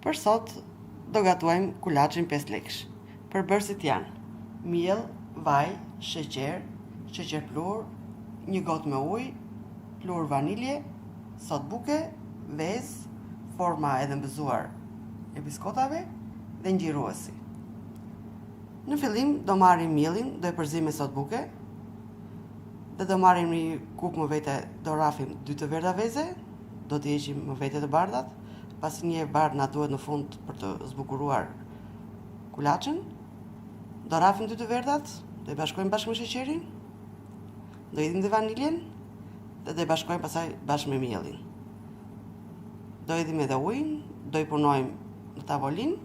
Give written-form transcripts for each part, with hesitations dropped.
Për sot do gatuajmë kulaçin 5 lekësh. Përbërësit janë miell, vaj, sheqer, sheqer plur, një gotë me ujë, plur vanilje, sot buke, vezë, forma edhe mbëzuar e biskotave dhe ngjyruesi. Në fillim do marrim mielin, do e përzim me sot buke, dhe do marrim një kupë më vete, do rrafim 2 të verdha veze, do t'i heqim më vete të bardhat, pasi një e bardh na duhet në fund për të zbukuruar kulaçin. Do rrafim 2 të verdhat, do i bashkojmë bashkë me sheqerin, do hidhim dhe vaniljen dhe do i bashkojmë pasaj bashkë me mielin. Do hidhim edhe ujin, do i punojmë në tavolinë,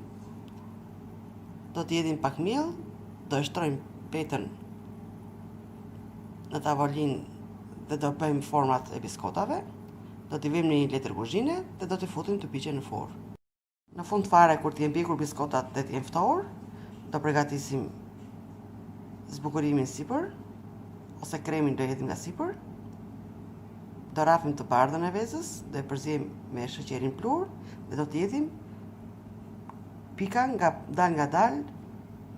do t'i hedhim pak miell, do e shtrojmë petën në tavolinë dhe do bëjmë format e biskotave, do t'i vëmë në një letër kuzhine dhe do t'i futim të piqe në forn. Në fund fare, kur t'i mbikur biskotat dhe t'i ftohur, do përgatisim zbukurimin sipër, ose kremin do hedhim nga sipër, do rrafim të bardhën e vezës, do e përzim me sheqerin plur dhe do t'i hedhim pika nga dal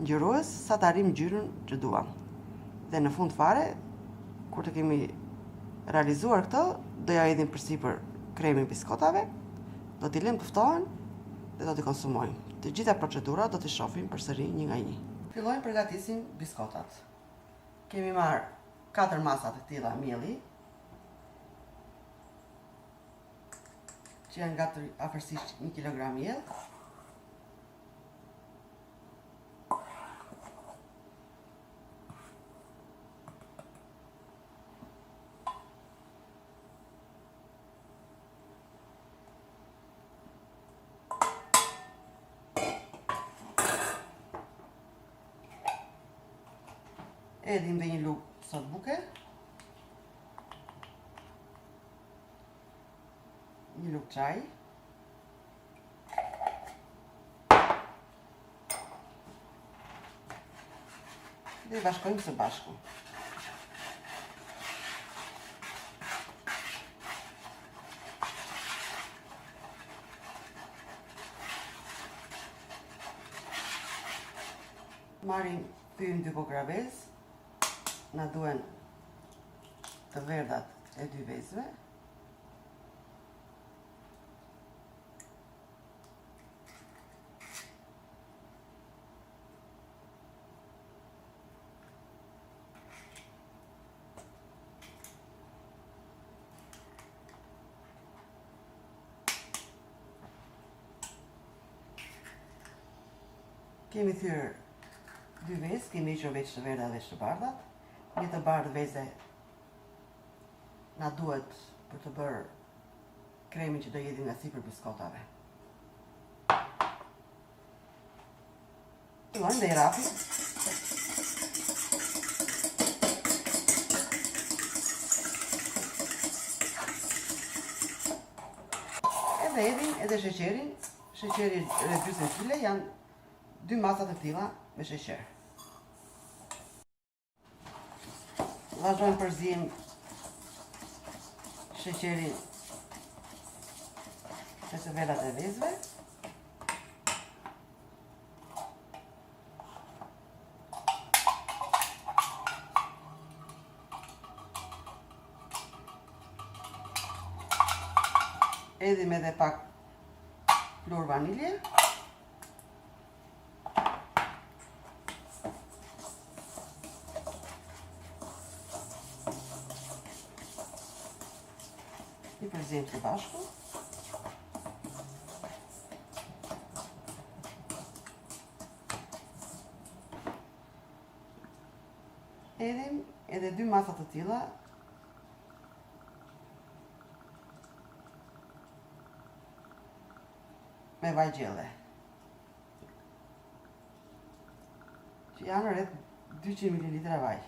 ngjyrues sa të arrijmë ngjyrën që duam. Dhe në fund fare, kur të kemi realizuar këtë, do ja hedhim përsipër kremin biskotave, do t'i lëmë të ftohen dhe do t'i konsumojmë. Të gjitha procedurat do t'i shohim përsëri një nga një. Fillojmë përgatisim biskotat. Kemi marrë 4 masa të tilla mielli, që janë gati afërsisht 1 kg miell. Edhim dhe një lugë sot buke, një lugë çaj, dhe i bashkojmë së bashku. Marrim pyjmë 2 kokra vezë, na duen të verdhat e 2 vezëve. Kemi thyrë 2 vezë, kemi hequr veç të verdha dhe të bardhat. Një të bardhë veze na duhet për të bërë kremin që do hedhim nga sipër biskotave. Fillojmë dhe i rrafim. Edhe hedhim edhe sheqerin. Sheqeri e gjysmë kile janë 2 masa të tilla me sheqer. Vazhdojmë përzim sheqerin me të verdhat e vezëve. Edhim edhe pak plur vanilje. I përzim së bashku. Edhim edhe 2 masa të tilla me vaj gjelle, që janë rreth 200 ml vaj.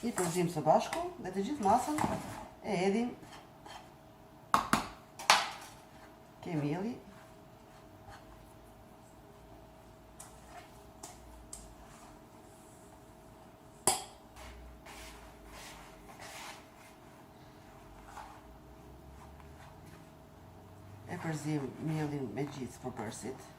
I përzim së bashku dhe të gjithë masën E edhim ke mielli. E përzim mielin me gjithë përbërësit.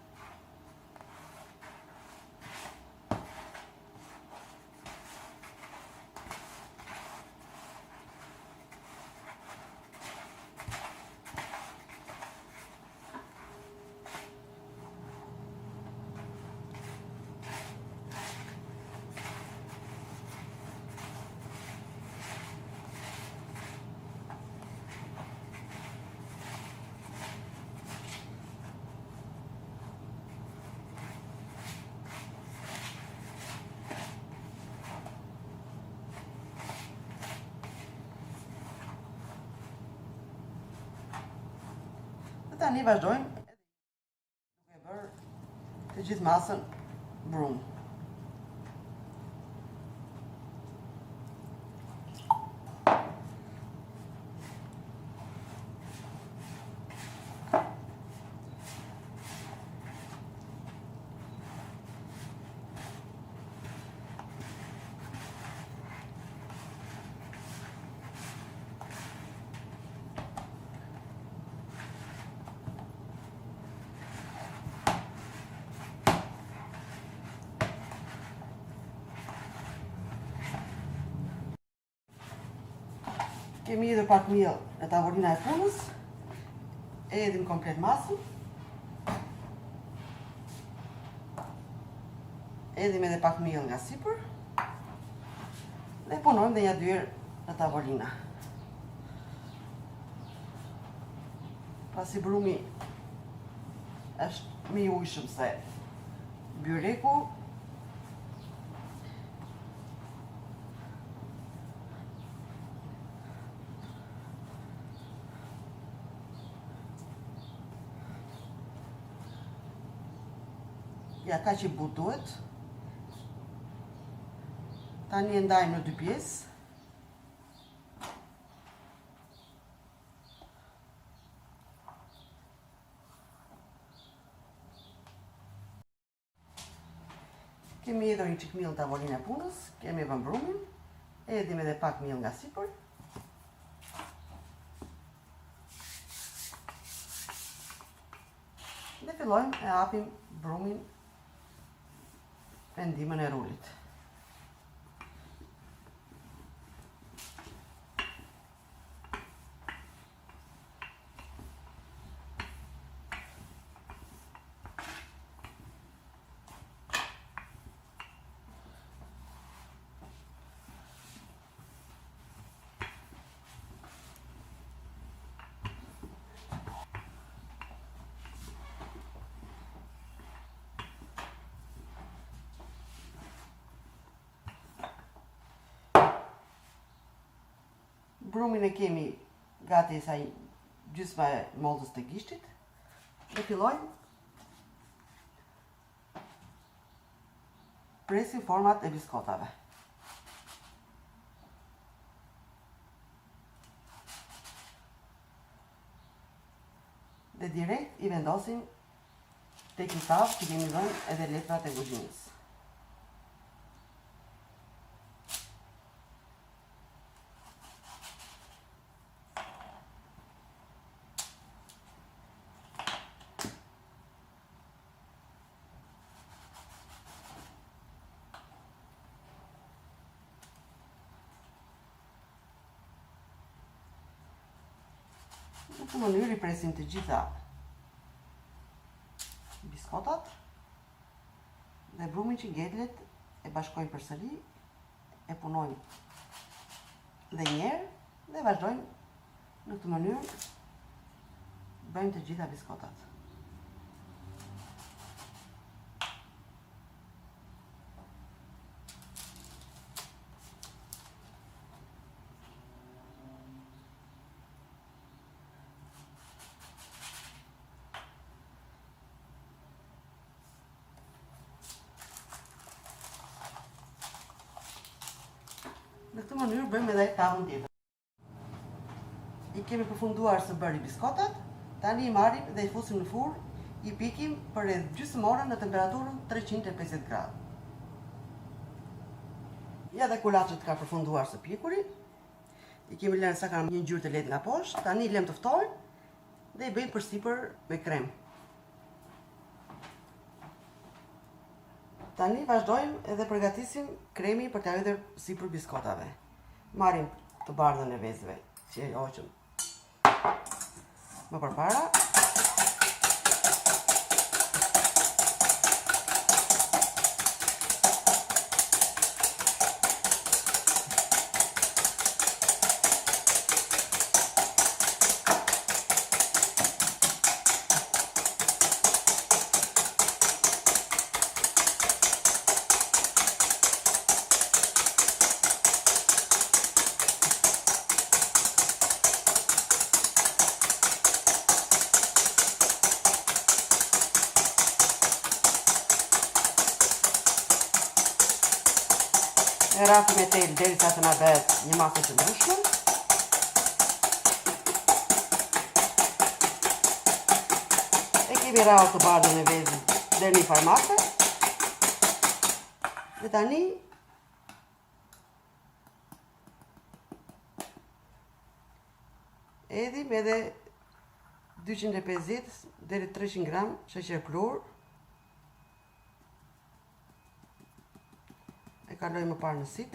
Tani vazhdojmë duke bërë të gjithë masën brumë. Kemi edhe pak miell në tavolina e punës, e edhim komplet masën, edhim edhe pak miell nga sipër, dhe punojmë dhe një dyerë në tavolina. Pasi brumi është më i ujshëm se byreku, ja ka që i but duhet. Tani e ndajmë në dy pjesë. Kemi edhur një çik miell në tavolinë e punës, kemi vënë brumin, edhim edhe pak miell nga sipër. Dhe fillojmë e hapim brumin me ndihmën e rulit. Brumin e kemi gati sa gjysma e mollës të gishtit. Dhe fillojmë presim format e biskotave. Dhe direkt i vendosim tek një tavë që kemi dhënë edhe letrat e kuzhinës. Në këtë mënyrë i presim të gjitha biskotat dhe brumin që ngelet e bashkojmë përsëri, e punojmë dhe njerë dhe vazhdojmë në këtë mënyrë bëjmë të gjitha biskotat. Në këtë mënyrë bëjmë edhe tavën tjetër. I kemi përfunduar së bëri biskotat, tani I marrim dhe I fusim në furrë, I pikim për rreth gjysmë ore në temperaturën 350 gradë. Ja dhe kulaçet ka përfunduar së pikuri. I kemi lënë sa kanë një ngjyrë të lehtë nga poshtë, tani I lëm të ftojnë dhe I bëjmë përsipër me krem. Tani vazhdojmë edhe përgatisim kremi për t'ia hedhur sipër biskotave. Marrim të bardhën e vezëve që e hoqëm më përpara. E rrafim me tel derisa të na bëhet një masë të ndryshme. E kemi rrahur të bardhën e vezës deri në farmake. Dhe tani edhim edhe 250 deri 300 gram sheqer plur. E kaloj më parë në sit.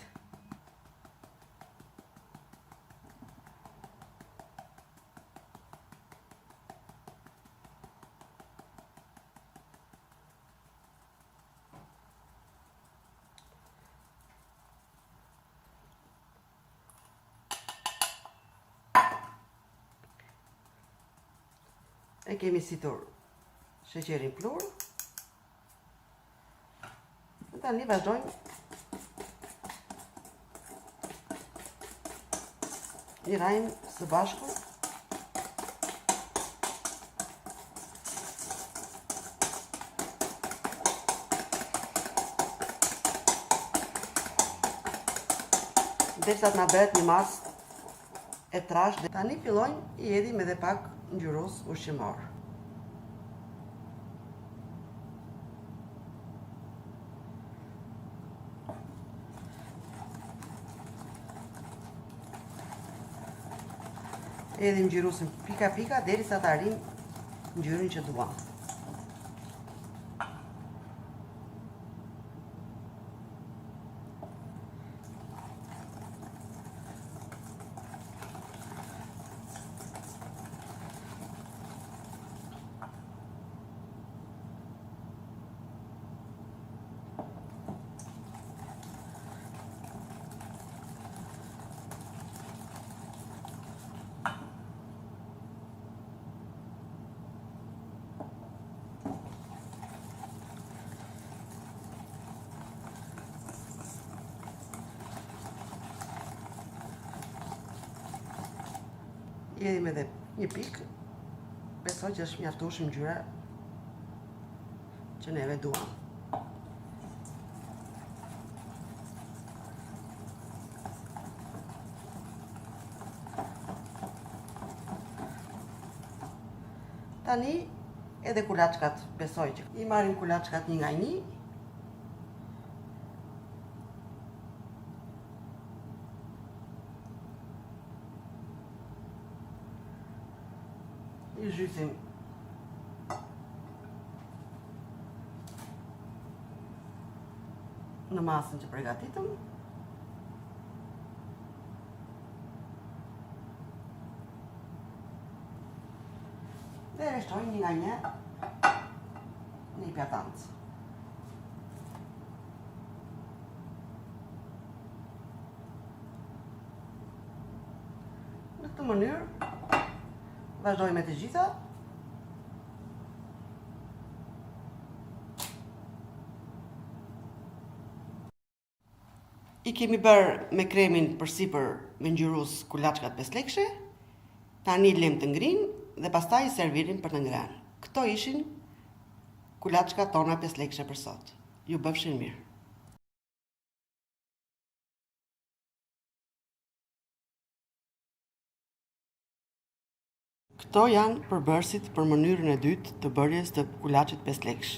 E kemi situr sheqerin plur. Dhe tani vazhdojmë I rajmë së bashku. Derisa të na bëhet një masë e trashë. Tani fillojmë I hedhim edhe pak ngjyrosë ushqimor. Edhim ngjyrosin pika pika derisa të arrijmë ngjyrën që duam. Edhim edhe një pikë. Besoj që është mjaftueshëm ngjyra që neve duam. Tani edhe kulaçkat besoj që I marrim kulaçkat një nga një. I zhysim në masën që përgatitëm. Dhe rreshtojmë një nga një në një pjatancë. Në këtë mënyrë vazhdojmë me të gjitha. I kemi bërë me kremin përsipër me ngjyrus kulaçkat 5 lekëshe. Tani lëm të ngrinë dhe pastaj I servirim për të ngrënë. Këto ishin kulaçkat tona 5 lekëshe për sot. Ju bëfshin mirë. Këto janë përbërësit për mënyrën e dytë të bërjes të kulaçit 5 lekësh.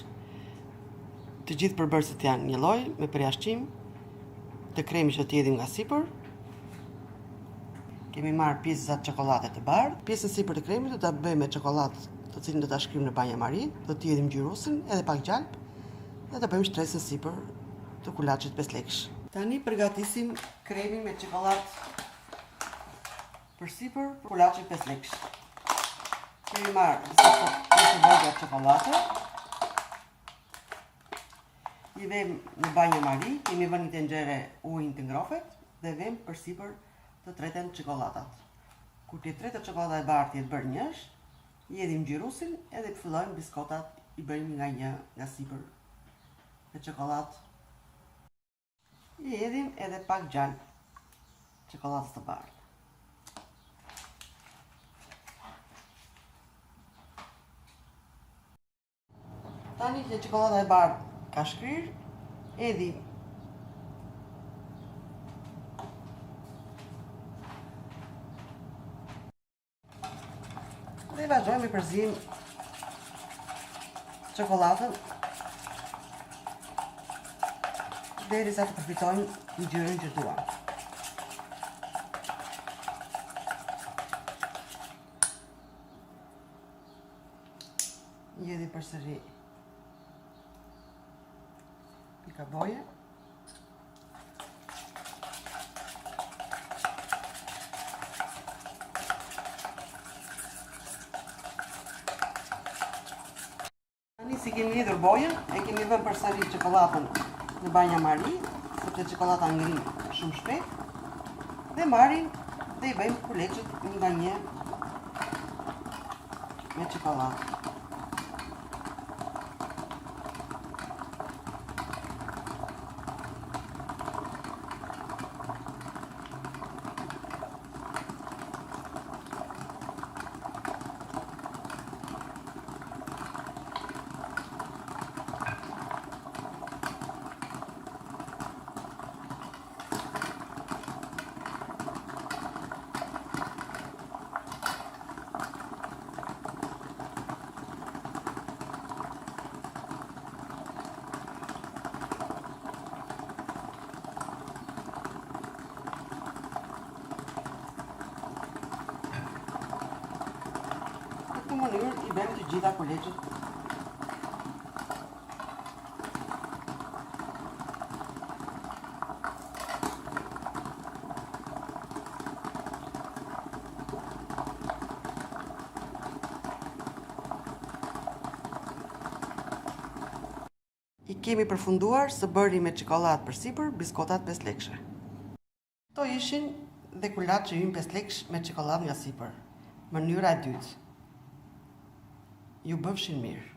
Të gjithë përbërësit janë një lloj, me përjashtim të kremi që të jedhim nga sipër. Kemi marrë pjesë çokoladë të bardhë. Pjesën sipër të kremit do ta bëjmë me çokoladë, të cilin do ta shkrim në banjë mari, do të jedhim gjyrusin edhe pak gjalp dhe ta bëjmë shtresën sipër të kulaçit 5 lekësh. Tani përgatisim kremin me çokoladë për sipër për kulaçin 5 lekësh. Kemi marrë disa pjesë çokoladë. I vëmë në banjë mari, kemi vënë në tenxhere ujin të ngrohtë dhe vëmë përsipër të tretën çokoladat. Kur të tretë çokolada e bardhë të bërë njësh, i hedhim xhirusin edhe fillojmë biskotat i bëjmë nga sipër me çokoladë. I hedhim edhe pak gjalp çokoladës të bardhë. Tani që çokolada e bardhë ka shkrirë, hedhim dhe vazhdojmë me përzim çokoladën derisa të përfitojmë ngjyrën që duam. Jedhi përsëri pika boje. Tani si kemi lidhur bojën, e kemi vënë përsëri çokoladën në banjë mari, sepse çokolada ngrin shumë shpejt. Dhe marrim dhe i bëjmë kuleçet nga një me çokoladë. Në këtë mënyrë i bëjmë të gjitha kuleçet. I kemi përfunduar së bëri me çokoladë përsipër biskotat 5 lekëshe. Kto ishin dhe kulaçi ynë 5 lekësh me çokoladë nga sipër. Mënyra e dytë. Ju bëfshin mirë.